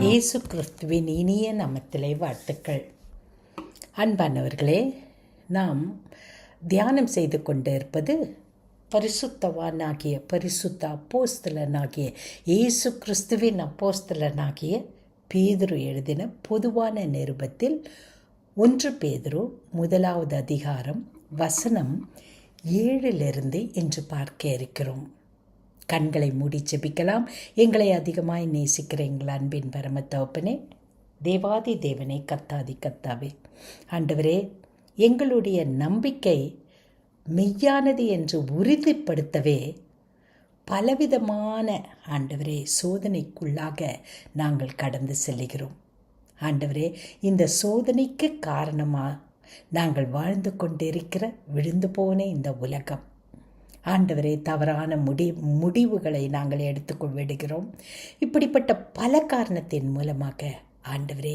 இயேசு கிறிஸ்துவின் இனிய நாமத்திலே வாழ்த்துக்கள். அன்பானவர்களே, நாம் தியானம் செய்து கொண்டிருப்பது பரிசுத்த அப்போஸ்தலனாகிய இயேசு கிறிஸ்துவின் அப்போஸ்தலனாகிய பேதுரு எழுதின பொதுவான நிருபத்தில் 1 பேதுரு 1வது அதிகாரம் வசனம் 7 என்று பார்க்க இருக்கிறோம். கண்களை மூடி ஜெபிக்கலாம். எங்களை அதிகமாய் நேசிக்கிற எங்கள் அன்பின் பரம தகப்பனே, தேவாதி தேவனே, கர்த்தாதி கர்த்தாவே, ஆண்டவரே, எங்களுடைய நம்பிக்கை மெய்யானது என்று உறுதிப்படுத்தவே பலவிதமான ஆண்டவரே சோதனைக்குள்ளாக நாங்கள் கடந்து செல்லுகிறோம். ஆண்டவரே, இந்த சோதனைக்கு காரணமாக நாங்கள் வாழ்ந்து கொண்டிருக்கிற விழுந்து போன இந்த உலகம், ஆண்டவரே, தவறான முடிவுகளை நாங்கள் எடுத்துக்கொள்விடுகிறோம். இப்படிப்பட்ட பல காரணத்தின் மூலமாக ஆண்டவரே,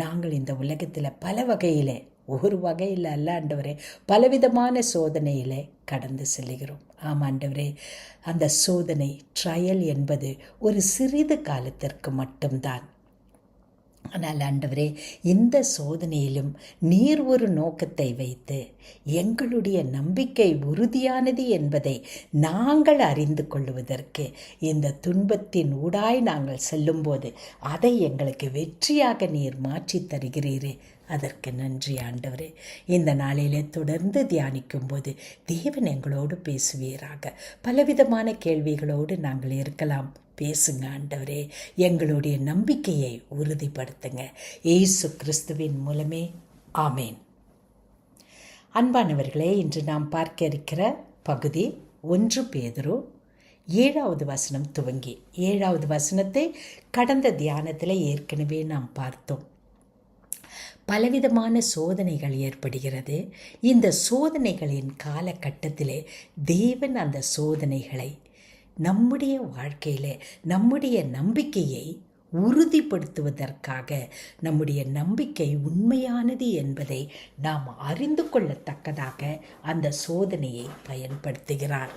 நாங்கள் இந்த உலகத்தில் பல வகையில், ஒரு வகையில் அல்ல ஆண்டவரே, பலவிதமான சோதனையில் கடந்து செல்லுகிறோம். ஆண்டவரே, அந்த சோதனை ட்ரையல் என்பது ஒரு சிறிது காலத்திற்கு மட்டும்தான். ஆனால் ஆண்டவரே, இந்த சோதனையிலும் நீர் ஒரு நோக்கத்தை வைத்து எங்களுடைய நம்பிக்கை உறுதியானது என்பதை நாங்கள் அறிந்து கொள்வதற்கு இந்த துன்பத்தின் ஊடாய் நாங்கள் செல்லும்போது அதை எங்களுக்கு வெற்றியாக நீர் மாற்றி தருகிறீரே, அதற்கு நன்றி ஆண்டவரே. இந்த நாளிலே தொடர்ந்து தியானிக்கும் போது தேவன் எங்களோடு பேசுவீராக. பலவிதமான கேள்விகளோடு நாங்கள் இருக்கலாம். பேசுங்க ஆண்டவரே, எங்களுடைய நம்பிக்கையை உறுதிப்படுத்துங்க. இயேசு கிறிஸ்துவின் மூலமே, ஆமேன். அன்பானவர்களே, இன்று நாம் பார்க்க இருக்கிற பகுதி 1 பேதுரு 7வது வசனம் துவங்கி 7வது வசனத்தை கடந்த தியானத்தில் ஏற்கனவே நாம் பார்த்தோம். பலவிதமான சோதனைகள் ஏற்படுகிறது. இந்த சோதனைகளின் காலகட்டத்திலே தேவன் அந்த சோதனைகளை நம்முடைய வாழ்க்கையில் நம்முடைய நம்பிக்கையை உறுதிப்படுத்துவதற்காக, நம்முடைய நம்பிக்கை உண்மையானது என்பதை நாம் அறிந்து கொள்ளத்தக்கதாக அந்த சோதனையை பயன்படுத்துகிறார்.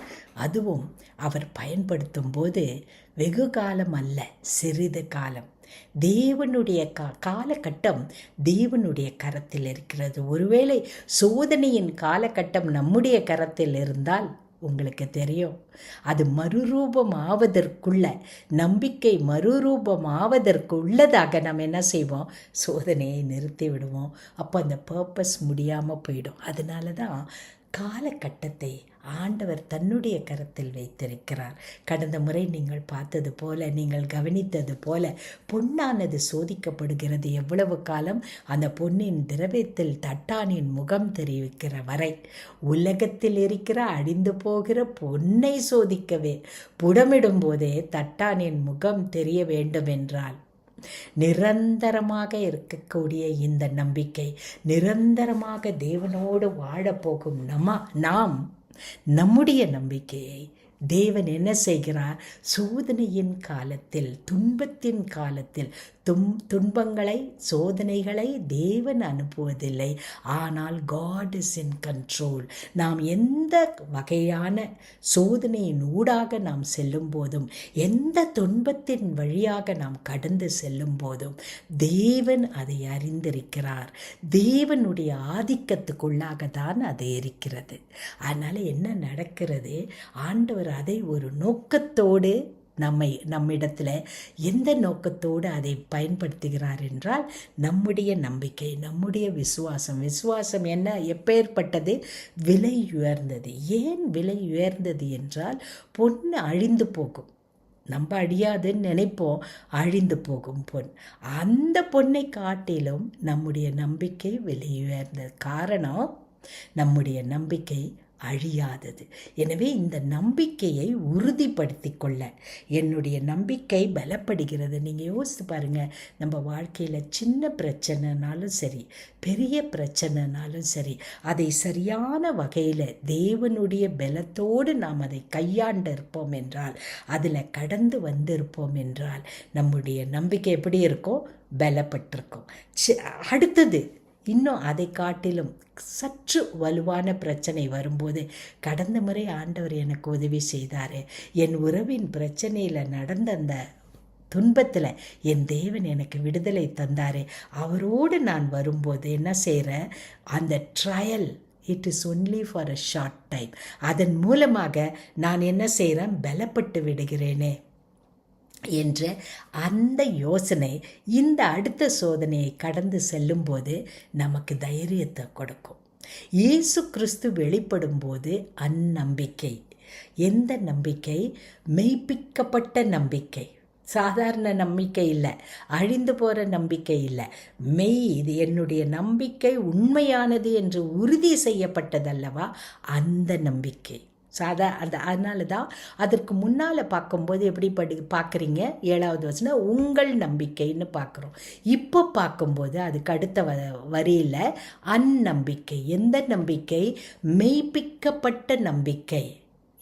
அதுவும் அவர் பயன்படுத்தும் போது வெகு காலம் அல்ல, சிறிது காலம். தேவனுடைய காலகட்டம் தேவனுடைய கரத்தில் இருக்கிறது. ஒருவேளை சோதனையின் காலகட்டம் நம்முடைய கரத்தில் இருந்தால் உங்களுக்கு தெரியும், அது மறுரூபம் ஆவதற்குள்ள, நம்பிக்கை மறுரூபம் ஆவதற்குள்ளதாக நம்ம என்ன செய்வோம், சோதனையை நிறுத்தி விடுவோம். அப்போ அந்த பர்பஸ் முடியாமல் போயிடும். அதனால தான் காலகட்டத்தை ஆண்டவர் தன்னுடைய கரத்தில் வைத்திருக்கிறார். கடந்த முறை நீங்கள் பார்த்தது போல, நீங்கள் கவனித்தது போல, பொன்னானது சோதிக்கப்படுகிறது எவ்வளவு காலம்? அந்த பொன்னின் திரவியத்தில் தட்டானின் முகம் தெரிவிக்கிற வரை. உலகத்தில் இருக்கிற அழிந்து போகிற பொன்னை சோதிக்கவே புடமிடும் போதே தட்டானின் முகம் தெரிய வேண்டும் என்றால், நிரந்தரமாக இருக்கக்கூடிய இந்த நம்பிக்கை, நிரந்தரமாக தேவனோடு வாழப்போகும் நாம் நம்முடைய நம்பிக்கையை தேவன் என்ன செய்கிறார்? சோதனையின் காலத்தில், துன்பத்தின் காலத்தில், துன்பங்களை, சோதனைகளை தேவன் அனுப்புவதில்லை. ஆனால் காட் இஸ் இன் கண்ட்ரோல். நாம் எந்த வகையான சோதனையின் ஊடாக நாம் செல்லும் போதும், எந்த துன்பத்தின் வழியாக நாம் கடந்து செல்லும் போதும் தேவன் அதை அறிந்திருக்கிறார். தேவனுடைய ஆதிக்கத்துக்குள்ளாக தான் அது இருக்கிறது. அதனால் என்ன நடக்கிறது? ஆண்டவர் அதை ஒரு நோக்கத்தோடு நம்மிடத்தில் எந்த நோக்கத்தோடு அதை பயன்படுத்துகிறார் என்றால், நம்முடைய நம்பிக்கை, நம்முடைய விசுவாசம் என்ன, எப்பேற்பட்டது? விலை உயர்ந்தது. ஏன் விலை உயர்ந்தது என்றால், பொன் அழிந்து போகும். நம்ம அழியாதுன்னு நினைப்போம், அழிந்து போகும் பொன். அந்த பொன்னை காட்டிலும் நம்முடைய நம்பிக்கை விலை உயர்ந்தது. காரணம், நம்முடைய நம்பிக்கை அழியாதது. எனவே இந்த நம்பிக்கையை உறுதிப்படுத்தி கொள்ள என்னுடைய நம்பிக்கை பலப்படுகிறது. நீங்கள் யோசித்து பாருங்கள், நம்ம வாழ்க்கையில் சின்ன பிரச்சனைனாலும் சரி, பெரிய பிரச்சனைனாலும் சரி, அதை சரியான வகையில் தேவனுடைய பலத்தோடு நாம் அதை கையாண்டிருப்போம் என்றால், அதில் கடந்து வந்திருப்போம் என்றால், நம்முடைய நம்பிக்கை எப்படி இருக்கும்? பலப்பட்டிருக்கும். அடுத்தது இன்னும் அதை காட்டிலும் சற்று வலுவான பிரச்சனை வரும்போது, கடந்த முறை ஆண்டவர் எனக்கு உதவி செய்தார், என் உறவின் பிரச்சனையில் நடந்த அந்த துன்பத்தில் என் தேவன் எனக்கு விடுதலை தந்தார், அவரோடு நான் வரும்போது என்ன செய்கிறேன், அந்த trial it is only for a short time, அதன் மூலமாக நான் என்ன செய்கிறேன், பலப்பட்டு விடுகிறேனே என்ற அந்த யோசனை இந்த அடுத்த சோதனையை கடந்து செல்லும்போது நமக்கு தைரியத்தை கொடுக்கும். இயேசு கிறிஸ்து வெளிப்படும் போது அந்நம்பிக்கை, எந்த நம்பிக்கை? மெய்ப்பிக்கப்பட்ட நம்பிக்கை, சாதாரண நம்பிக்கை இல்லை, அழிந்து போகிற நம்பிக்கை இல்லை, மெய், இது என்னுடைய நம்பிக்கை உண்மையானது என்று உறுதி செய்யப்பட்டதல்லவா அந்த நம்பிக்கை. அதனால தான் அதற்கு முன்னால் பார்க்கும்போது எப்படி பார்க்குறீங்க, 7வது வசனம் உங்கள் நம்பிக்கைன்னு பார்க்குறோம். இப்போ பார்க்கும்போது அதுக்கு அடுத்த வரியில் அந்நம்பிக்கை. எந்த நம்பிக்கை? மெய்ப்பிக்கப்பட்ட நம்பிக்கை.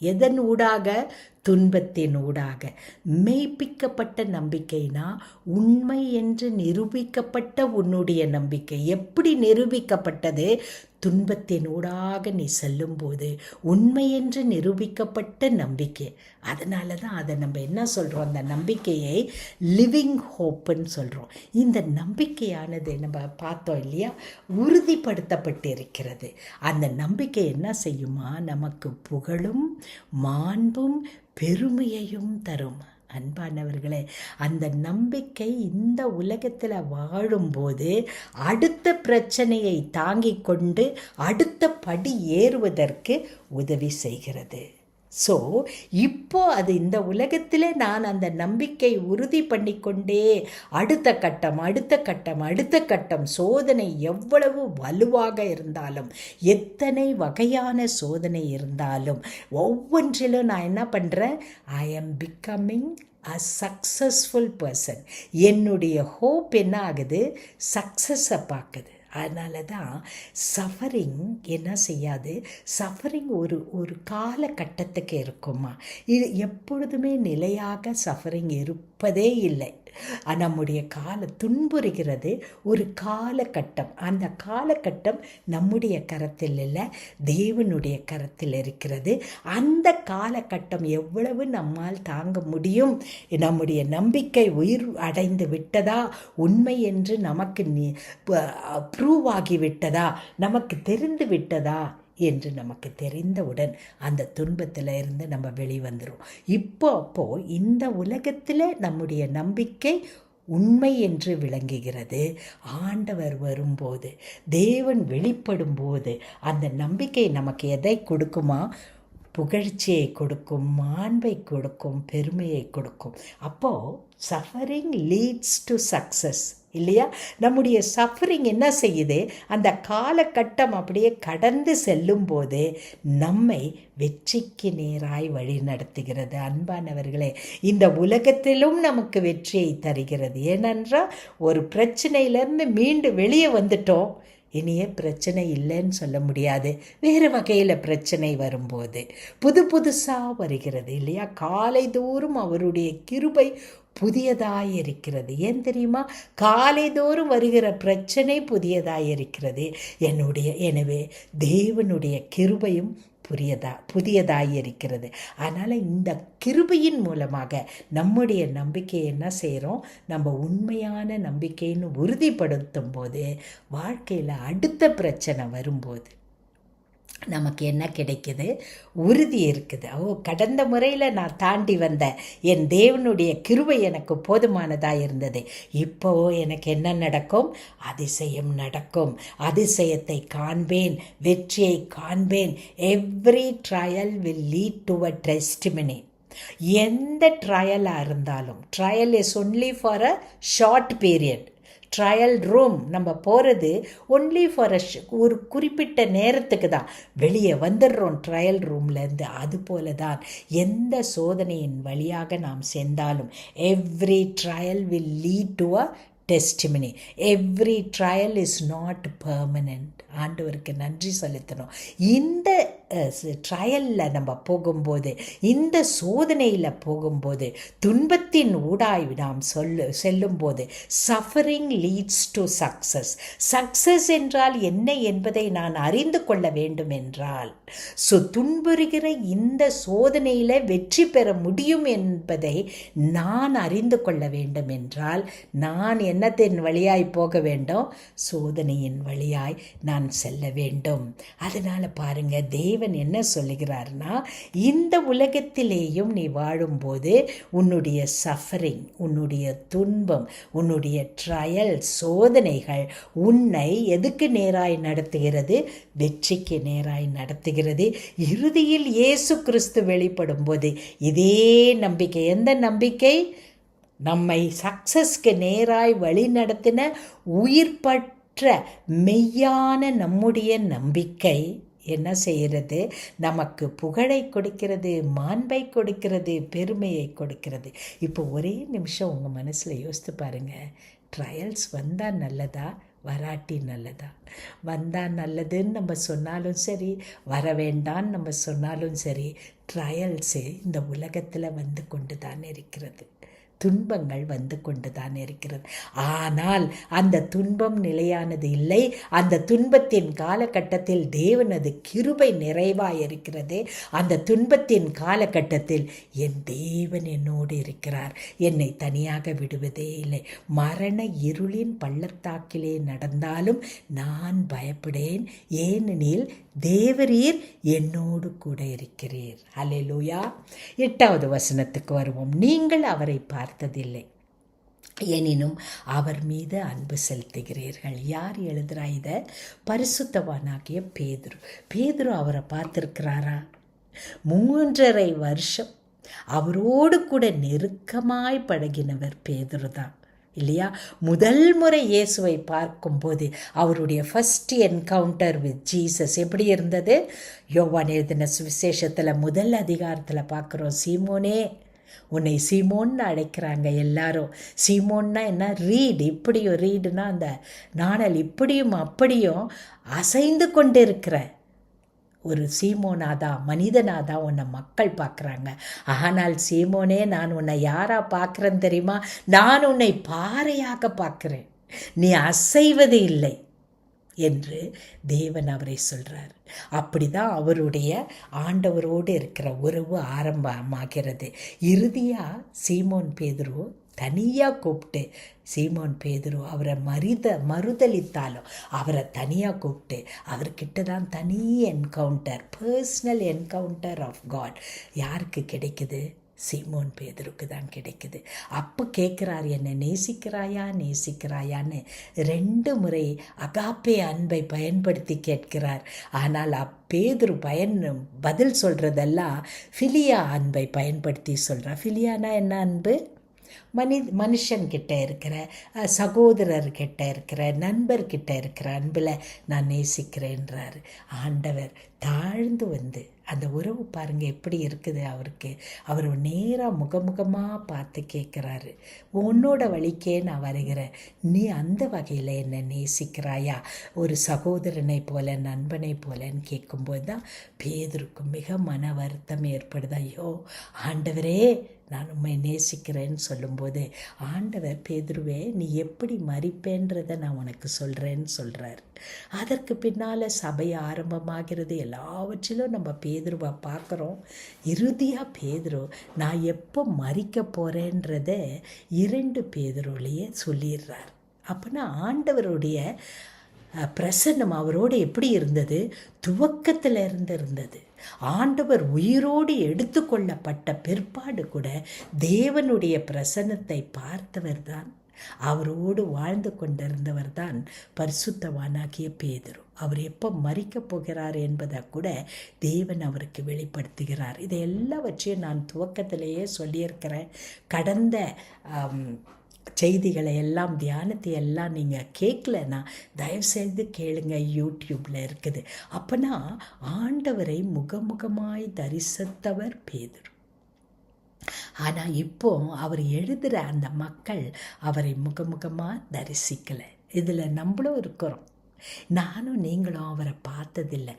எதன் ஊடாக? துன்பத்தின் ஊடாக. மெய்ப்பிக்கப்பட்ட நம்பிக்கைனா உண்மை என்று நிரூபிக்கப்பட்ட உன்னுடைய நம்பிக்கை. எப்படி நிரூபிக்கப்பட்டது? துன்பத்தின் ஊடாக நீ செல்லும்போது உண்மை என்று நிரூபிக்கப்பட்ட நம்பிக்கை. அதனால தான் அதை நம்ம என்ன சொல்கிறோம், அந்த நம்பிக்கையை லிவிங் ஹோப்புன்னு சொல்கிறோம். இந்த நம்பிக்கையானது நம்ம பார்த்தோம் இல்லையா, உறுதிப்படுத்தப்பட்டிருக்கிறது. அந்த நம்பிக்கை என்ன செய்யுமா, நமக்கு புகழும் மாண்பும் பெருமையையும் தரும். அன்பானவர்களே, அந்த நம்பிக்கை இந்த உலகத்தில் வாழும்போது அடுத்த பிரச்சனையை தாங்கிக் கொண்டு அடுத்த படி ஏறுவதற்கு உதவி செய்கிறது. ஸோ இப்போ அது இந்த உலகத்தில் நான் அந்த நம்பிக்கை உறுதி பண்ணிக்கொண்டே அடுத்த கட்டம் சோதனை எவ்வளவு வலுவாக இருந்தாலும், எத்தனை வகையான சோதனை இருந்தாலும், ஒவ்வொன்றிலும் நான் என்ன பண்ணுறேன், ஐ ஆம் பிகமிங் அ சக்ஸஸ்ஃபுல் பர்சன். என்னுடைய ஹோப் என்ன ஆகுது, சக்ஸஸை பார்க்குது. அதனால தான் சஃபரிங் என்ன செய்யாது, சஃபரிங் ஒரு காலகட்டத்துக்கு இருக்குமா, இது எப்பொழுதுமே நிலையாக சஃபரிங் இருப்பதே இல்லை. நம்முடைய துன்புறுகிறது ஒரு காலகட்டம். அந்த காலகட்டம் நம்முடைய கரத்தில் இல்லை, தேவனுடைய கரத்தில் இருக்கிறது. அந்த காலகட்டம் எவ்வளவு நம்மால் தாங்க முடியும், நம்முடைய நம்பிக்கை உயிர் அடைந்து விட்டதா, உண்மை என்று நமக்கு ப்ரூவ் ஆகிவிட்டதா, நமக்கு தெரிந்து விட்டதா என்று நமக்கு தெரிந்தவுடன் அந்த துன்பத்தில் இருந்து நம்ம வெளிவந்துடும். அப்போ இந்த உலகத்தில் நம்முடைய நம்பிக்கை உண்மை என்று விளங்குகிறது. ஆண்டவர் வரும்போது, தேவன் வெளிப்படும் போது அந்த நம்பிக்கை நமக்கு எதை கொடுக்குமா, புகழ்ச்சியை கொடுக்கும், மாண்பை கொடுக்கும், பெருமையை கொடுக்கும். அப்போது சஃபரிங் லீட்ஸ் டு சக்ஸஸ் இல்லையா? நம்முடைய சஃபரிங் என்ன செய்யுது, அந்த காலகட்டம் அப்படியே கடந்து செல்லும் போது நம்மை வெற்றிக்கு நேராய் வழி நடத்துகிறது. அன்பானவர்களே, இந்த உலகத்திலும் நமக்கு வெற்றியை தருகிறது. ஏனென்றால் ஒரு பிரச்சனையிலேருந்து மீண்டு வெளியே வந்துட்டோம், இனியே பிரச்சனை இல்லைன்னு சொல்ல முடியாது. வேறு வகையில் பிரச்சனை வரும்போது புதுசாக வருகிறது இல்லையா? காலை தோறும் அவருடைய கிருபை புதியதாய் இருக்கிறது. ஏன் தெரியுமா? காலைதோறும் வருகிற பிரச்சனை புதியதாய் இருக்கிறது. எனவே தேவனுடைய கிருபையும் புதியதாய் இருக்கிறது. அதனால் இந்த கிருபையின் மூலமாக நம்முடைய நம்பிக்கையை என்ன செய்கிறோம், நம்ம உண்மையான நம்பிக்கைன்னு உறுதிப்படுத்தும் போது வாழ்க்கையில் அடுத்த பிரச்சனை வரும்போது நமக்கு என்ன கிடைக்குது, உறுதி இருக்குது. கடந்த முறையில் நான் தாண்டி வந்த என் தேவனுடைய கிருபை எனக்கு போதுமானதாக இருந்தது. இப்போ எனக்கு என்ன நடக்கும், அதிசயம் நடக்கும். அதிசயத்தை காண்பேன், வெற்றியை காண்பேன். Every trial will lead to a testimony. எந்த ட்ரையலாக இருந்தாலும், trial is only for a short period. Trial room நம்ம போகிறது ஒன்லி ஃபார் ஒரு குறிப்பிட்ட நேரத்துக்கு தான், வெளியே வந்துடுறோம் ட்ரையல் ரூம்லேருந்து. அதுபோல தான் எந்த சோதனையின் வழியாக நாம் சென்றாலும் every trial will lead to a testimony. Every trial is not permanent. ஆண்டவருக்கு நன்றி செலுத்தணும். இந்த ட்ரையலில் நம்ம போகும்போது, இந்த சோதனையில் போகும்போது, துன்பத்தின் ஊடாய் நாம் செல்லும்போது, suffering leads to success. Success என்றால் என்ன என்பதை நான் அறிந்து கொள்ள வேண்டும் என்றால், துன்புறுகிற இந்த சோதனையில் வெற்றி பெற முடியும் என்பதை நான் அறிந்து கொள்ள வேண்டும் என்றால், நான் என்னத்தின் வழியாய் போக வேண்டும்? சோதனையின் வழியாய் நான் செல்ல வேண்டும். அதனால் பாருங்க, தேவன் என்ன சொல்லுகிறார்னா, இந்த உலகத்திலேயும் நீ வாழும்போது உன்னுடைய சஃபரிங், உன்னுடைய துன்பம், உன்னுடைய ட்ரையல், சோதனைகள் உன்னை எதுக்கு நேராய் நடத்துகிறது? வெற்றிக்கு நேராய் நடத்துகிறது. இறுதியில் இயேசு கிறிஸ்து வெளிப்படும் போது இதே நம்பிக்கை, எந்த நம்பிக்கை? நம்மை சக்சஸ்க்கு நேராய் வழி நடத்தின உயிர்ப்பட்ட மெய்யான நம்முடைய நம்பிக்கை என்ன செய்கிறது? நமக்கு புகழை கொடுக்கிறது, மாண்பை கொடுக்கிறது, பெருமையை கொடுக்கிறது. இப்போ ஒரே நிமிஷம் உங்கள் மனசில் யோசித்து பாருங்கள். ட்ரையல்ஸ் வந்தால் நல்லதா, வராட்டி நல்லதா? வந்தால் நல்லதுன்னு நம்ம சொன்னாலும் சரி, வர வேண்டான்னு நம்ம சொன்னாலும் சரி, ட்ரையல்ஸு இந்த உலகத்தில் வந்து கொண்டு தான் இருக்கிறது. துன்பங்கள் வந்து கொண்டு தான் இருக்கிறது. ஆனால் அந்த துன்பம் நிலையானது இல்லை. அந்த துன்பத்தின் காலகட்டத்தில் தேவனது கிருபை நிறைவாய் இருக்கிறது. அந்த துன்பத்தின் காலகட்டத்தில் என் தேவன் என்னோடு இருக்கிறார், என்னை தனியாக விடுவதே இல்லை. மரண இருளின் பள்ளத்தாக்கிலே நடந்தாலும் நான் பயப்படேன், ஏனெனில் தேவரீர் என்னோடு கூட இருக்கிறீர். அல்லேலூயா. 8வது வசனத்துக்கு வருவோம். நீங்கள் அவரை பார்த்ததில்லை, எனினும் அவர் மீது அன்பு செலுத்துகிறீர்கள். யார் எழுதுறா இதை? பரிசுத்தவானாகிய பேதுரு. பேதுரு அவரை பார்த்திருக்கிறாரா? 3.5 வருஷம் அவரோடு கூட நெருக்கமாய் பழகினவர் பேதுரு தான், இல்லையா? முதல் முறை இயேசுவை பார்க்கும்போது அவருடைய ஃபர்ஸ்ட் என்கவுண்டர் வித் ஜீசஸ் எப்படி இருந்தது? யோவான் எழுதின சுவிசேஷத்தில் முதல் அதிகாரத்தில் பார்க்குறோம். சீமோனே, உன்னை சீமோன்னு அழைக்கிறாங்க எல்லாரும். சீமோன்னா என்ன? ரீடு. இப்படியும் ரீடுனா அந்த நாணல் இப்படியும் அப்படியும் அசைந்து கொண்டு இருக்கிற ஒரு சீமோனாதா, மனிதனாதா உன்னை மக்கள் பார்க்குறாங்க. ஆனால் சீமோனே, நான் உன்னை யாராக பார்க்குறேன்னு தெரியுமா? நான் உன்னை பாறையாக பார்க்குறேன், நீ அசைவது இல்லை என்று தேவன் அவரை சொல்கிறார். அப்படி தான் அவருடைய ஆண்டவரோடு இருக்கிற உறவு ஆரம்பமாகிறது. இறுதியாக சீமோன் பேதுரு தனியாக கூப்பிட்டு, சீமோன் பேதுரு அவரை மறுதளித்தாலும் அவரை தனியாக கூப்பிட்டு அவர்கிட்ட தான் தனி encounter, personal encounter of God யாருக்கு கிடைக்குது? சீமோன் பேதுருக்கு தான் கிடைக்குது. அப்போ கேட்குறார், என்னை நேசிக்கிறாயான்னு 2 முறை அகாப்பே அன்பை பயன்படுத்தி கேட்கிறார். ஆனால் பேதுரு பதில் சொல்கிறதெல்லாம் ஃபிலியா அன்பை பயன்படுத்தி சொல்கிறார். ஃபிலியானா என்ன அன்பு? மனுஷன்கிட்ட இருக்கிற, சகோதரர்கிட்ட இருக்கிற, நண்பர்கிட்ட இருக்கிற அன்பில் நான் நேசிக்கிறேன்றார். ஆண்டவர் தாழ்ந்து வந்து அந்த உறவு பாருங்கள் எப்படி இருக்குது அவருக்கு. அவர் நேராக முகமுகமாக பார்த்து கேட்குறாரு, உன்னோட வழிக்கே நான் வருகிறேன், நீ அந்த வகையில் என்னை நேசிக்கிறாயா? ஒரு சகோதரனை போல, நண்பனை போலன்னு கேட்கும்போது தான் பேதுருக்கு மிக மன வருத்தம் ஏற்படுது. ஐயோ ஆண்டவரே, நான் உண்மை நேசிக்கிறேன்னு சொல்லும்போது ஆண்டவர், பேதுருவே நீ எப்படி மரிப்பேன்றதை நான் உனக்கு சொல்கிறேன்னு சொல்கிறார். அதற்கு பின்னால் சபை ஆரம்பமாகிறது. எல்லாவற்றிலும் நம்ம பேதுருவை பார்க்குறோம். இறுதியாக பேதுரு நான் எப்போ மரிக்க போகிறேன்றத 2 பேதுருலேயே சொல்லிடுறார். அப்போனா ஆண்டவருடைய பிரசன்னம் அவரோடு எப்படி இருந்தது? துவக்கத்தில் இருந்தது. ஆண்டவர் உயிரோடு எடுத்துக்கொள்ளப்பட்ட பிற்பாடு கூட தேவனுடைய பிரசன்னத்தை பார்த்தவர் தான், அவரோடு வாழ்ந்து கொண்டிருந்தவர் தான் பரிசுத்தவானாகிய பேதுரு. அவர் எப்போ மரிக்கப் போகிறார் என்பதை கூட தேவன் அவருக்கு வெளிப்படுத்துகிறார். இதை எல்லாவற்றையும் நான் துவக்கத்திலேயே சொல்லியிருக்கிறேன். கடந்த செய்திகளை எல்லாம், தியானத்தை எல்லாம் நீங்கள் கேட்கலன்னா தயவுசெய்து கேளுங்க, யூடியூப்பில் இருக்குது. அப்போனா ஆண்டவரை முகமுகமாய் தரிசித்தவர் பேதுரு. ஆனால் இப்போ அவர் எழுதுகிற அந்த மக்கள் அவரை முகமுகமாக தரிசிக்கலை. இதில் நம்மளும் இருக்கிறோம். நானும் நீங்களும் அவரை பார்த்ததில்லை.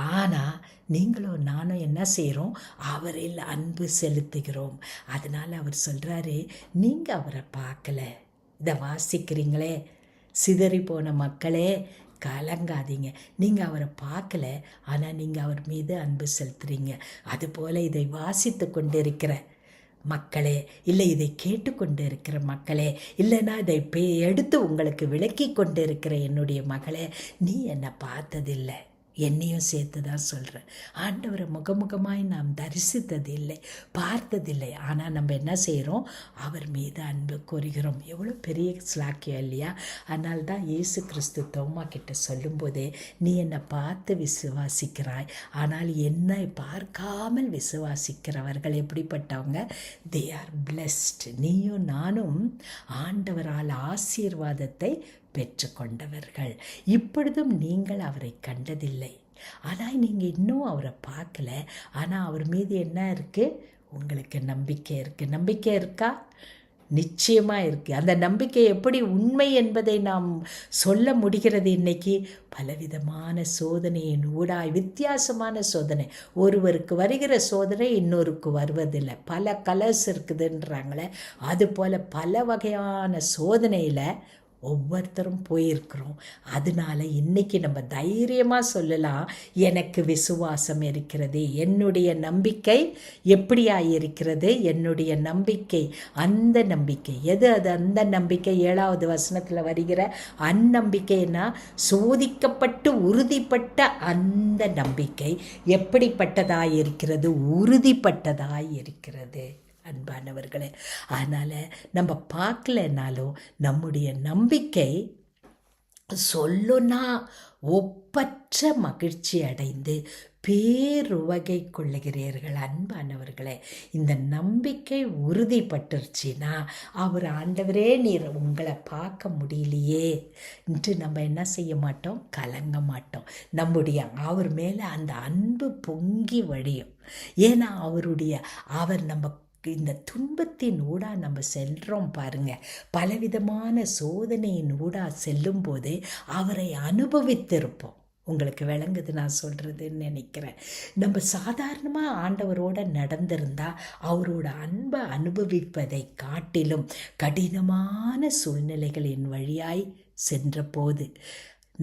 ஆனால் நீங்களும் நானும் என்ன செய்கிறோம்? அவரில் அன்பு செலுத்துகிறோம். அதனால் அவர் சொல்கிறாரு, நீங்கள் அவரை பார்க்கல. இதை வாசிக்கிறீங்களே, சிதறி போன மக்களே, கலங்காதீங்க. நீங்கள் அவரை பார்க்கல, ஆனால் நீங்கள் அவர் மீது அன்பு செலுத்துறீங்க. அதுபோல் இதை வாசித்து கொண்டு இருக்கிற மக்களே, இல்லை இதை கேட்டுக்கொண்டு இருக்கிற மக்களே, இல்லைன்னா இதை எடுத்து உங்களுக்கு விளக்கி கொண்டு இருக்கிற என்னுடைய மகளே, நீ என்னை பார்த்ததில்லை, என்னையும் சேர்த்து தான் சொல்கிறேன். ஆண்டவரை முகமுகமாய் நாம் தரிசித்தது இல்லை, பார்த்ததில்லை. ஆனால் நம்ம என்ன செய்கிறோம்? அவர் மீது அன்பு கூறுகிறோம். எவ்வளோ பெரிய ஸ்லாக்கியம் இல்லையா? அதனால தான் இயேசு கிறிஸ்து தோமா கிட்ட சொல்லும்போதே, நீ என்னை பார்த்து விசுவாசிக்கிறாய், ஆனால் என்னை பார்க்காமல் விசுவாசிக்கிறவர்கள் எப்படிப்பட்டவங்க? They are blessed. நீயும் நானும் ஆண்டவரால் ஆசீர்வாதத்தை பெற்றுக்கொண்டவர்கள். இப்பொழுதும் நீங்கள் அவரை கண்டதில்லை, ஆனால் நீங்கள் இன்னும் அவரை பார்க்கல. ஆனால் அவர் மீது என்ன இருக்குது? உங்களுக்கு நம்பிக்கை இருக்குது. நம்பிக்கை இருக்கா? நிச்சயமாக இருக்குது. அந்த நம்பிக்கை எப்படி உண்மை என்பதை நாம் சொல்ல முடிகிறது? இன்றைக்கி பலவிதமான சோதனையின் ஊடாய், வித்தியாசமான சோதனை. ஒருவருக்கு வருகிற சோதனை இன்னொருக்கு வருவதில்லை. பல கலர்ஸ் இருக்குதுன்றாங்களே, அதுபோல் பல வகையான சோதனையில் ஒவ்வொருத்தரும் போயிருக்கிறோம். அதனால இன்றைக்கி நம்ம தைரியமாக சொல்லலாம், எனக்கு விசுவாசம் இருக்கிறது. என்னுடைய நம்பிக்கை எப்படியாக இருக்கிறது? என்னுடைய நம்பிக்கை, அந்த நம்பிக்கை எது? அது அந்த நம்பிக்கை 7வது வசனத்தில் வருகிற அந்நம்பிக்கைன்னா, சோதிக்கப்பட்டு உறுதிப்பட்ட அந்த நம்பிக்கை எப்படிப்பட்டதாய் இருக்கிறது? உறுதிப்பட்டதாய் இருக்கிறது அன்பானவர்களே. அதனால் நம்ம பார்க்கலனாலும் நம்முடைய நம்பிக்கை சொல்லுனா ஒப்பற்ற மகிழ்ச்சி அடைந்து பேருவகை கொள்ளுகிறீர்கள். அன்பானவர்களே, இந்த நம்பிக்கை உறுதிப்பட்டுருச்சுன்னா, அவர் ஆண்டவரே நீர் உங்களை பார்க்க முடியலையே என்று நம்ம என்ன செய்ய மாட்டோம்? கலங்க மாட்டோம். நம்முடைய அவர் மேலே அந்த அன்பு பொங்கி வழியும். ஏன்னா அவர் நம்ம இந்த துன்பத்தின் ஊடா நம்ம செல்கிறோம் பாருங்கள். பலவிதமான சோதனையின் ஊடா செல்லும்போது அவரை அனுபவித்திருப்போம். உங்களுக்கு விளங்குது நான் சொல்கிறதுன்னு நினைக்கிறேன். நம்ம சாதாரணமாக ஆண்டவரோடு நடந்திருந்தால் அவரோட அன்பை அனுபவிப்பதை காட்டிலும் கடினமான சூழ்நிலைகளின் வழியாய் சென்ற போது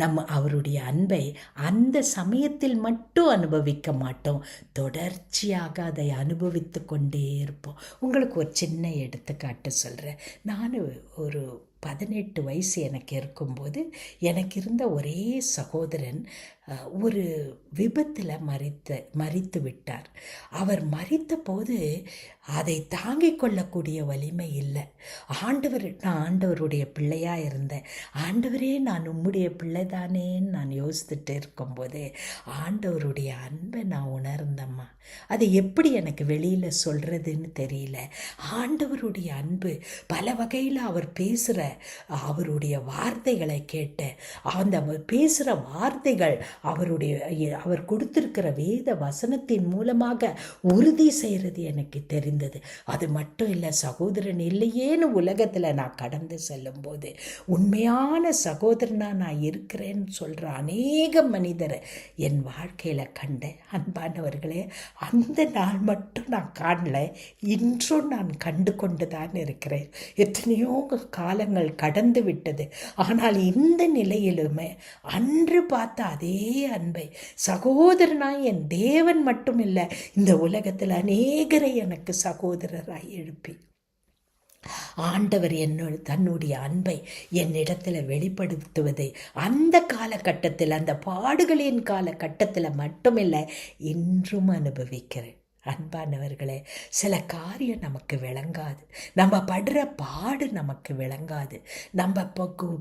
நம்ம அவருடைய அன்பை அந்த சமயத்தில் மட்டும் அனுபவிக்க மாட்டோம், தொடர்ச்சியாக அதை அனுபவித்து கொண்டே இருப்போம். உங்களுக்கு ஒரு சின்ன எடுத்துக்காட்டு சொல்கிறேன். நான் ஒரு 18 வயசு எனக்கு இருக்கும்போது எனக்கு இருந்த ஒரே சகோதரன் ஒரு விபத்தில் மரித்து விட்டார். அவர் மரித்த போது அதை தாங்கிக் கொள்ளக்கூடிய வலிமை இல்லை. நான் ஆண்டவருடைய பிள்ளையாக இருந்தேன். ஆண்டவரே, நான் உம்முடைய பிள்ளைதானேன்னு நான் யோசித்துட்டு இருக்கும்போது ஆண்டவருடைய அன்பை நான் உணர்ந்தம்மா. அதை எப்படி எனக்கு வெளியில் சொல்கிறதுன்னு தெரியல. ஆண்டவருடைய அன்பு பல வகையில் அவர் பேசுகிற அவருடைய வார்த்தைகளை கேட்டேன். அந்த பேசுகிற வார்த்தைகள் அவர் கொடுத்திருக்கிற வேத வசனத்தின் மூலமாக உறுதி செய்கிறது எனக்கு தெரிந்தது. அது மட்டும் இல்லை, சகோதரன் இல்லையேன்னு உலகத்தில் நான் கடந்து செல்லும்போது உண்மையான சகோதரனாக நான் இருக்கிறேன்னு சொல்கிற அநேக மனிதரை என் வாழ்க்கையில் கண்டேன். அன்பானவர்களே, அந்த நாள் மட்டும் நான் காணல, இன்றும் நான் கண்டு கொண்டு தான் இருக்கிறேன். எத்தனையோ காலங்கள் கடந்து விட்டது. ஆனால் இந்த நிலையிலுமே அன்று பார்த்த அதே அன்பை சகோதரனாய் என் தேவன் மட்டும் இல்லை, இந்த உலகத்தில் அநேகரை எனக்கு சகோதரராய் எழுப்பி ஆண்டவர் தன்னுடைய அன்பை என்னிடத்தில் வெளிப்படுத்துவதை அந்த காலகட்டத்தில், அந்த பாடுகளின் காலகட்டத்தில் மட்டுமில்லை, இன்றும் அனுபவிக்கிறேன். அன்பானவர்களே, சில காரியம் நமக்கு விளங்காது, நம்ம படுற பாடு நமக்கு விளங்காது, நம்ம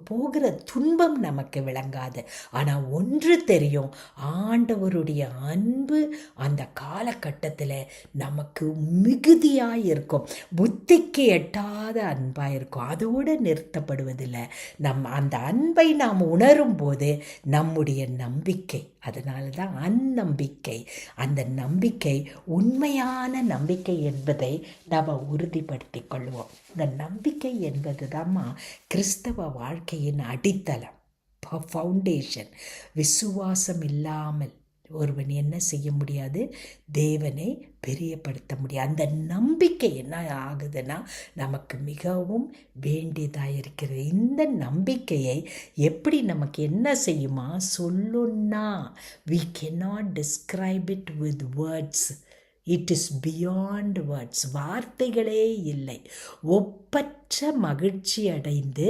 போகிற துன்பம் நமக்கு விளங்காது. ஆனால் ஒன்று தெரியும், ஆண்டவருடைய அன்பு அந்த காலகட்டத்தில் நமக்கு மிகுதியாக இருக்கும், புத்திக்கு எட்டாத அன்பாக இருக்கும். அதோடு நிறுத்தப்படுவதில்லை. அந்த அன்பை நாம் உணரும் போது நம்முடைய நம்பிக்கை, அதனால தான் அந்நம்பிக்கை, அந்த நம்பிக்கை உண்மையான நம்பிக்கை என்பதை நாம் உறுதிப்படுத்தி கொள்வோம். இந்த நம்பிக்கை என்பது தான்மா கிறிஸ்தவ வாழ்க்கையின் அடித்தளம். ஃபவுண்டேஷன். விசுவாசம் இல்லாமல் ஒருவன் என்ன செய்ய முடியாது? தேவனை பெரியப்படுத்த முடியாது. அந்த நம்பிக்கை என்ன ஆகுதுன்னா நமக்கு மிகவும் வேண்டியதாக இருக்கிறது. இந்த நம்பிக்கையை எப்படி நமக்கு என்ன செய்யுமா சொல்லுன்னா, we cannot describe it with words. It is beyond words. வார்த்தைகளே இல்லை. ஒப்பற்ற மகிழ்ச்சி அடைந்து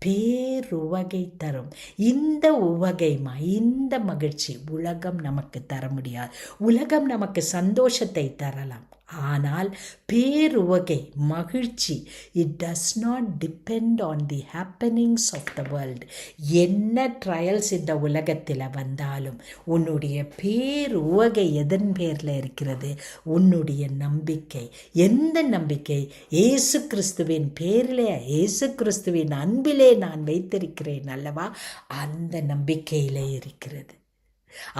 பேருவகை தரும். இந்த உவகைமா, இந்த மகிழ்ச்சி உலகம் நமக்கு தர முடியாது. உலகம் நமக்கு சந்தோஷத்தை தரலாம், ஆனால் பேருவகை மகிழ்ச்சி it does not depend on the happenings of the world. என்ன ட்ரையல்ஸ் இந்த உலகத்தில் வந்தாலும் உன்னுடைய பேருவகை எதன் பேரில் இருக்கிறது? உன்னுடைய நம்பிக்கை. எந்த நம்பிக்கை? இயேசு கிறிஸ்துவின் பேரிலே, இயேசு கிறிஸ்துவின் அன்பிலே நான் வைத்திருக்கிறேன் அல்லவா, அந்த நம்பிக்கையிலே இருக்கிறது.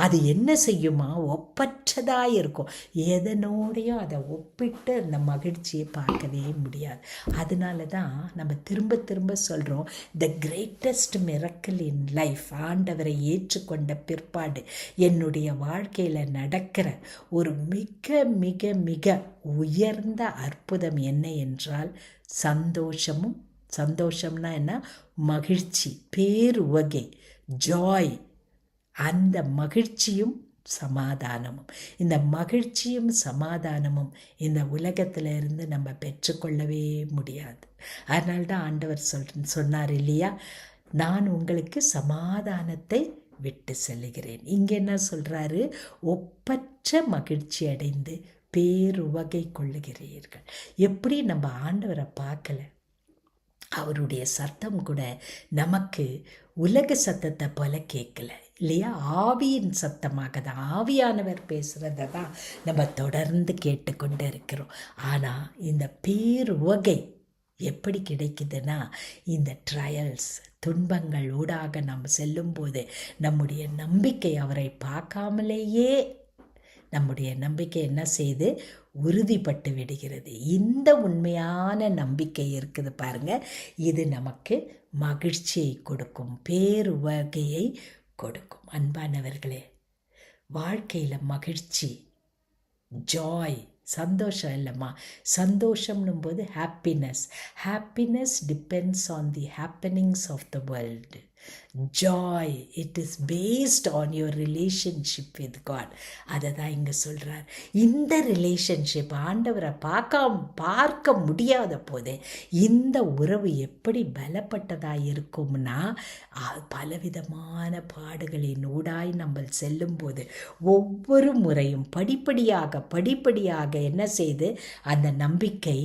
அது என்ன செய்யுமா? ஒப்பற்றதாக இருக்கும். எதனோடையும் அதை ஒப்பிட்டு அந்த மகிழ்ச்சியை பார்க்கவே முடியாது. அதனால தான் நம்ம திரும்ப திரும்ப சொல்கிறோம், the greatest miracle in life, ஆண்டவரை ஏற்றுக்கொண்ட பிற்பாடு என்னுடைய வாழ்க்கையில் நடக்கிற ஒரு மிக மிக மிக உயர்ந்த அற்புதம் என்ன என்றால் சந்தோஷமும். சந்தோஷம்னா என்ன? மகிழ்ச்சி, பேருவகை, ஜாய். அந்த மகிழ்ச்சியும் சமாதானமும், இந்த மகிழ்ச்சியும் சமாதானமும் இந்த உலகத்தில் இருந்து நம்ம பெற்றுக்கொள்ளவே முடியாது. அதனால்தான் ஆண்டவர் சொன்னார் இல்லையா, நான் உங்களுக்கு சமாதானத்தை விட்டு செல்லுகிறேன். இங்கே என்ன சொல்கிறாரு? ஒப்பற்ற மகிழ்ச்சி அடைந்து பேருவகை கொள்ளுகிறீர்கள். எப்படி நம்ம ஆண்டவரை பார்க்கல, அவருடைய சத்தம் கூட நமக்கு உலக சத்தத்தை போல கேட்கல இல்லையா? ஆவியின் சத்தமாக தான், ஆவியானவர் பேசுகிறத தான் நம்ம தொடர்ந்து கேட்டுக்கொண்டு இருக்கிறோம். ஆனால் இந்த பேருவகை எப்படி கிடைக்குதுன்னா, இந்த ட்ரையல்ஸ், துன்பங்கள் ஊடாக நம்ம செல்லும்போது நம்முடைய நம்பிக்கை அவரை பார்க்காமலேயே நம்முடைய நம்பிக்கை என்ன செய்து உறுதிப்பட்டு விடுகிறது. இந்த உண்மையான நம்பிக்கை இருக்குது பாருங்க, இது நமக்கு மகிழ்ச்சியை கொடுக்கும், பேருவகையை கொடுக்கும். அன்பானவர்களே, வாழ்க்கையில் மகிழ்ச்சி, ஜாய், சந்தோஷம் இல்லைம்மா, சந்தோஷம்னும் போது happiness depends on the happenings of the world. Joy, it is based on your relationship with God. அதை தான் இங்கே சொல்கிறார். இந்த ரிலேஷன்ஷிப் ஆண்டவரை பார்க்க முடியாத போதே இந்த உறவு எப்படி பலப்பட்டதாக இருக்கும்னா, பலவிதமான பாடுகளின் ஊடாய் நம்ம செல்லும்போது ஒவ்வொரு முறையும் படிப்படியாக என்ன செய்து அந்த நம்பிக்கை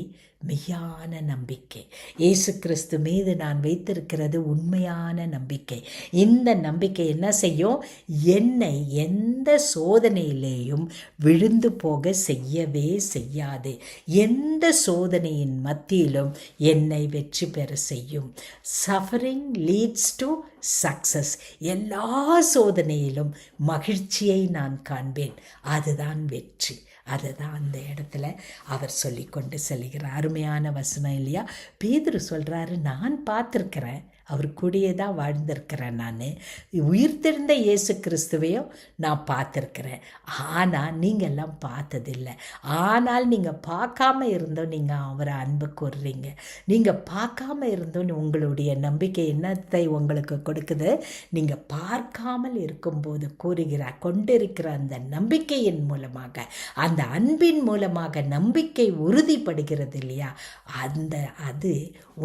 மெய்யான நம்பிக்கை, இயேசு கிறிஸ்து மீது நான் வைத்திருக்கிறது உண்மையான நம்பிக்கை. இந்த நம்பிக்கை என்ன செய்யும்? என்னை எந்த சோதனையிலேயும் விழுந்து போக செய்யவே செய்யாது. எந்த சோதனையின் மத்தியிலும் என்னை வெற்றி பெற செய்யும். Suffering leads to success. எல்லா சோதனையிலும் மகிழ்ச்சியை நான் காண்பேன். அதுதான் வெற்றி. அதை தான் அந்த இடத்துல அவர் சொல்லி கொண்டு செல்கிறார். அருமையான வசனம் இல்லையா? பேதுரு சொல்கிறாரு, நான் பார்த்துருக்கிறேன், அவர் கூடயே தான் வாழ்ந்திருக்கிறேன், நான் உயிர்த்தெழுந்த இயேசு கிறிஸ்துவையும் நான் பார்த்துருக்கிறேன், ஆனால் நீங்கள் எல்லாம் பார்த்ததில்லை. ஆனால் நீங்கள் பார்க்காம இருந்தோம், நீங்கள் அவரை அன்பு கூறுறீங்க. நீங்கள் பார்க்காம இருந்தோம், உங்களுடைய நம்பிக்கை என்னத்தை உங்களுக்கு கொடுக்குது? நீங்கள் பார்க்காமல் இருக்கும்போது கொண்டிருக்கிற அந்த நம்பிக்கையின் மூலமாக, அந்த அன்பின் மூலமாக நம்பிக்கை உறுதிப்படுகிறது இல்லையா? அது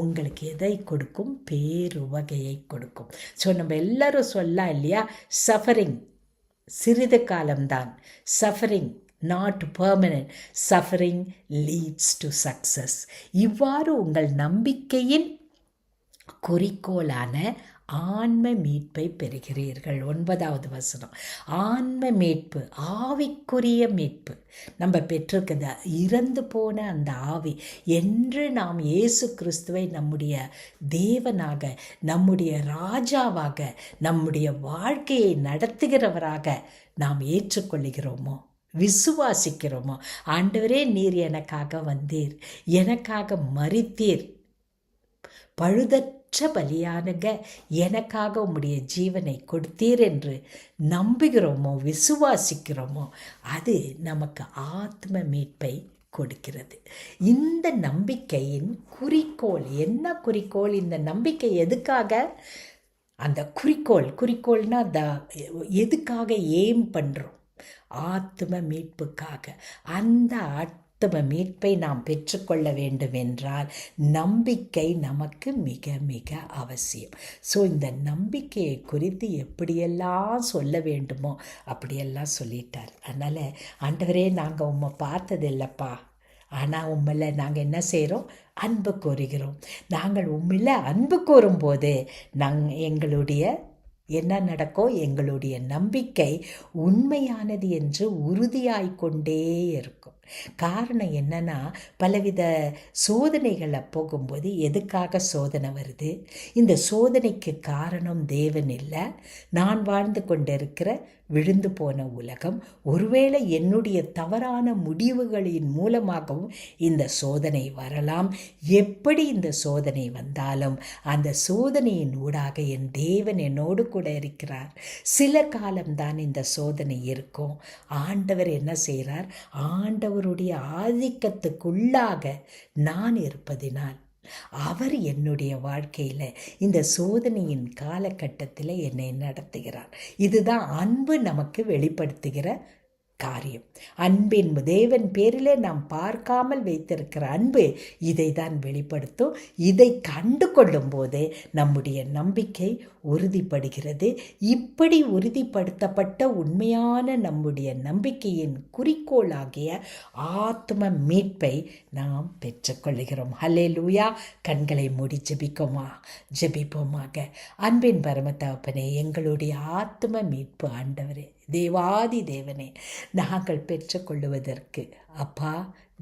உங்களுக்கு எதை கொடுக்கும்? பேருவகையை கொடுக்கும். ஸோ நம்ம எல்லாரும் சொல்லலாம் இல்லையா, சஃபரிங் சிறிது காலம்தான், suffering not permanent, suffering leads to success. இவ்வாறு உங்கள் நம்பிக்கையின் குறிக்கோளான ஆன்ம மீட்பை பெறுகிறீர்கள். 9வது வசனம், ஆன்ம மீட்பு, ஆவிக்குரிய மீட்பு நம்ம பெற்றிருக்குது. இறந்து போன அந்த ஆவி என்று நாம் இயேசு கிறிஸ்துவை நம்முடைய தேவனாக, நம்முடைய ராஜாவாக, நம்முடைய வாழ்க்கையை நடத்துகிறவராக நாம் ஏற்றுக்கொள்கிறோமோ, விசுவாசிக்கிறோமோ? ஆண்டவரே, நீர் எனக்காக வந்தீர், எனக்காக மரித்தீர், பழுதற்ற பலியானுங்க எனக்காக உம்முடைய ஜீவனை கொடுத்தீர் என்று நம்புகிறோமோ, விசுவாசிக்கிறோமோ, அது நமக்கு ஆத்ம மீட்பை கொடுக்கிறது. இந்த நம்பிக்கையின் குறிக்கோள் என்ன? குறிக்கோள், இந்த நம்பிக்கை எதுக்காக? அந்த குறிக்கோள்னா எதுக்காக எய்ம் பண்ணுறோம்? ஆத்ம மீட்புக்காக. அந்த ஆத்ம மீட்பை நாம் பெற்றுக்கொள்ள வேண்டும் என்றால் நம்பிக்கை நமக்கு மிக மிக அவசியம். ஸோ இந்த நம்பிக்கையை குறித்து எப்படியெல்லாம் சொல்ல வேண்டுமோ அப்படியெல்லாம் சொல்லிட்டார். அதனால் ஆண்டவரே, நாங்கள் உம்மை பார்த்ததில்லைப்பா, ஆனால் உண்மையில் நாங்கள் என்ன செய்கிறோம்? அன்பு கோருகிறோம். நாங்கள் உண்மையில் அன்பு கோரும்போது எங்களுடைய என்ன நடக்கும்? எங்களுடைய நம்பிக்கை உண்மையானது என்று உறுதியாய்கொண்டே இருக்கும். காரணம் என்னன்னா, பலவித சோதனைகளை போகும்போது எதுக்காக சோதனை வருது? இந்த சோதனைக்கு காரணம் தேவன் இல்லை, நான் வாழ்ந்து கொண்டிருக்கிற விழுந்து போன உலகம். ஒருவேளை என்னுடைய தவறான முடிவுகளின் மூலமாகவும் இந்த சோதனை வரலாம். எப்படி இந்த சோதனை வந்தாலும் அந்த சோதனையின் ஊடாக என் தேவன் என்னோடு கூட இருக்கிறார். சில காலம்தான் இந்த சோதனை இருக்கும். ஆண்டவர் என்ன செய்கிறார்? ஆண்டவருடைய ஆதிக்கத்துக்குள்ளாக நான் இருப்பதினால் அவர் என்னுடைய வாழ்க்கையில் இந்த சோதனையின் காலகட்டத்தில் என்னை நடத்துகிறார். இதுதான் அன்பு நமக்கு வெளிப்படுத்துகிற காரியம். அன்பின் தேவன் பேரிலே நாம் பார்க்காமல் வைத்திருக்கிற அன்பு இதை தான் வெளிப்படுத்தும். இதை கண்டு கொள்ளும் போது நம்முடைய நம்பிக்கை உறுதிப்படுகிறது. இப்படி உறுதிப்படுத்தப்பட்ட உண்மையான நம்முடைய நம்பிக்கையின் குறிக்கோளாகிய ஆத்ம மீட்பை நாம் பெற்றுக்கொள்கிறோம். ஹல்லேலூயா. கண்களை மூடி ஜெபிப்போமாக. அன்பின் பரமதகப்பனே, எங்களுடைய ஆத்ம மீட்பு ஆண்டவரே, தேவாதி தேவனே, நாங்கள் பெற்றுக்கொள்ளுவதற்கு அப்பா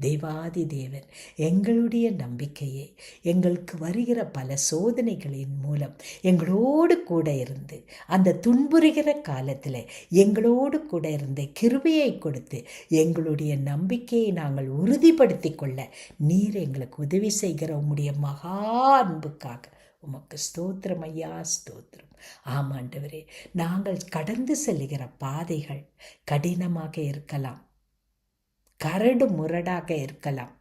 தேவாதி தேவன் எங்களுடைய நம்பிக்கையை எங்களுக்கு வருகிற பல சோதனைகளின் மூலம் எங்களோடு கூட இருந்து அந்த துன்புறுகிற காலத்தில் எங்களோடு கூட இருந்து கிருபையை கொடுத்து எங்களுடைய நம்பிக்கையை நாங்கள் உறுதிப்படுத்தி கொள்ள நீர் எங்களுக்கு உதவி செய்கிற உம்முடைய மகா அன்புக்காக உமக்கு ஸ்தோத்திரம் ஐயா, ஸ்தோத்திரம். ஆமாண்டவரே, நாங்கள் கடந்து செல்லுகிற பாதைகள் கடினமாக இருக்கலாம், கரடு முரடாக இருக்கலாம்,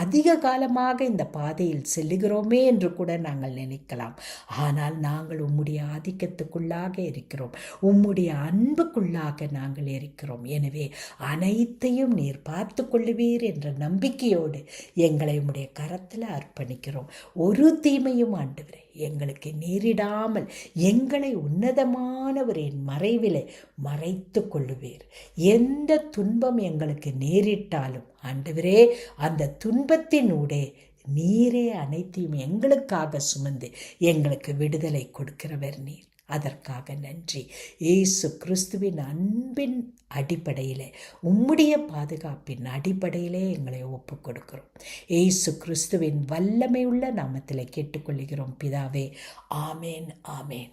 அதிக காலமாக இந்த பாதையில் செல்லுகிறோமே என்று கூட நாங்கள் நினைக்கலாம். ஆனால் நாங்கள் உம்முடைய ஆதிக்கத்துக்குள்ளாக இருக்கிறோம், உம்முடைய அன்புக்குள்ளாக நாங்கள் இருக்கிறோம். எனவே அனைத்தையும் நீர் பார்த்து கொள்ளுவீர் என்ற நம்பிக்கையோடு எங்களை உம்முடைய கரத்தில் அர்ப்பணிக்கிறோம். ஒரு தீமையும் ஆண்டவரே எங்களுக்கு நேரிடாமல் எங்களை உன்னதமானவரின் மறைவிலே மறைத்து கொள்ளுவீர். எந்த துன்பம் எங்களுக்கு நேரிட்டாலும் ஆண்டவரே அந்த துன்பத்தினூடே நீரே அனைத்தையும் எங்களுக்காக சுமந்து எங்களுக்கு விடுதலை கொடுக்கிறவர் நீர். அதற்காக நன்றி. இயேசு கிறிஸ்துவின் அன்பின் அடிப்படையில் உம்முடைய பாதுகாப்பின் அடிப்படையிலே எங்களை ஒப்பு கொடுக்கிறோம். இயேசு கிறிஸ்துவின் வல்லமை உள்ள நாமத்தில் கேட்டுக்கொள்கிறோம் பிதாவே. ஆமேன், ஆமேன்.